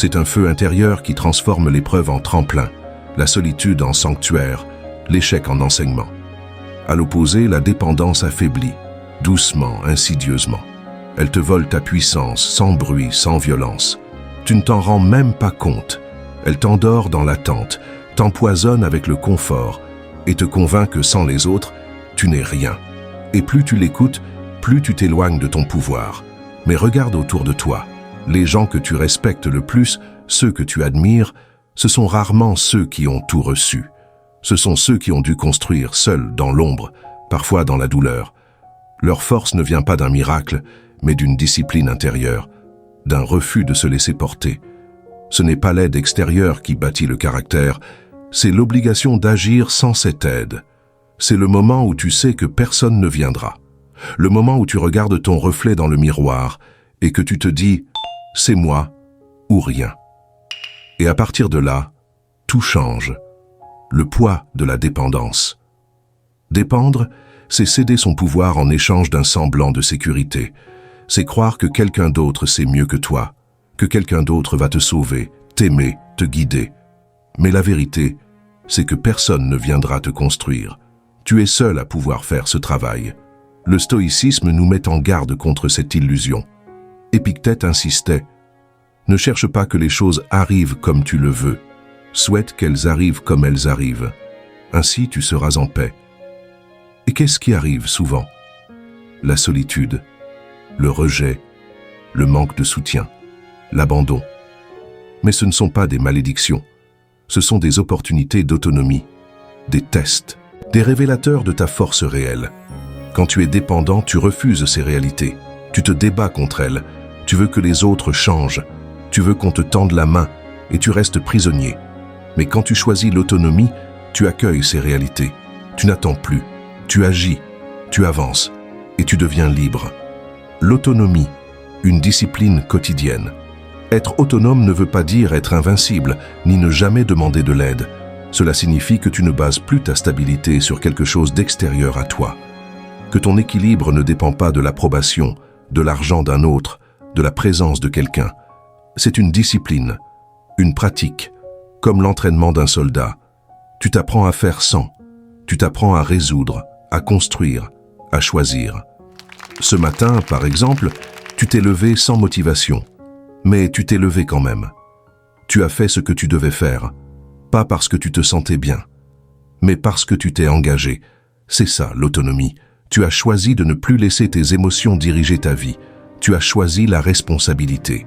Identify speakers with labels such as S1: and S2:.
S1: C'est un feu intérieur qui transforme l'épreuve en tremplin, la solitude en sanctuaire, l'échec en enseignement. À l'opposé, la dépendance affaiblit, doucement, insidieusement. Elle te vole ta puissance, sans bruit, sans violence. Tu ne t'en rends même pas compte. Elle t'endort dans l'attente, t'empoisonne avec le confort et te convainc que sans les autres, tu n'es rien. Et plus tu l'écoutes, plus tu t'éloignes de ton pouvoir. Mais regarde autour de toi. Les gens que tu respectes le plus, ceux que tu admires, ce sont rarement ceux qui ont tout reçu. Ce sont ceux qui ont dû construire seuls, dans l'ombre, parfois dans la douleur. Leur force ne vient pas d'un miracle, mais d'une discipline intérieure, d'un refus de se laisser porter. Ce n'est pas l'aide extérieure qui bâtit le caractère, c'est l'obligation d'agir sans cette aide. C'est le moment où tu sais que personne ne viendra. Le moment où tu regardes ton reflet dans le miroir et que tu te dis « c'est moi ou rien ». Et à partir de là, tout change. Le poids de la dépendance. Dépendre, c'est céder son pouvoir en échange d'un semblant de sécurité. C'est croire que quelqu'un d'autre sait mieux que toi, que quelqu'un d'autre va te sauver, t'aimer, te guider. Mais la vérité, c'est que personne ne viendra te construire. Tu es seul à pouvoir faire ce travail. Le stoïcisme nous met en garde contre cette illusion. Épictète insistait « Ne cherche pas que les choses arrivent comme tu le veux. Souhaite qu'elles arrivent comme elles arrivent. Ainsi tu seras en paix. » Et qu'est-ce qui arrive souvent? La solitude, le rejet, le manque de soutien, l'abandon. Mais ce ne sont pas des malédictions. Ce sont des opportunités d'autonomie, des tests, des révélateurs de ta force réelle. Quand tu es dépendant, tu refuses ces réalités. Tu te débats contre elles. Tu veux que les autres changent. Tu veux qu'on te tende la main et tu restes prisonnier. Mais quand tu choisis l'autonomie, tu accueilles ces réalités. Tu n'attends plus. Tu agis, tu avances et tu deviens libre. L'autonomie, une discipline quotidienne. Être autonome ne veut pas dire être invincible, ni ne jamais demander de l'aide. Cela signifie que tu ne bases plus ta stabilité sur quelque chose d'extérieur à toi. Que ton équilibre ne dépend pas de l'approbation, de l'argent d'un autre, de la présence de quelqu'un. C'est une discipline, une pratique, comme l'entraînement d'un soldat. Tu t'apprends à faire sans, tu t'apprends à résoudre, à construire, à choisir. Ce matin, par exemple, tu t'es levé sans motivation, mais tu t'es levé quand même. Tu as fait ce que tu devais faire, pas parce que tu te sentais bien, mais parce que tu t'es engagé. C'est ça, l'autonomie. Tu as choisi de ne plus laisser tes émotions diriger ta vie. Tu as choisi la responsabilité.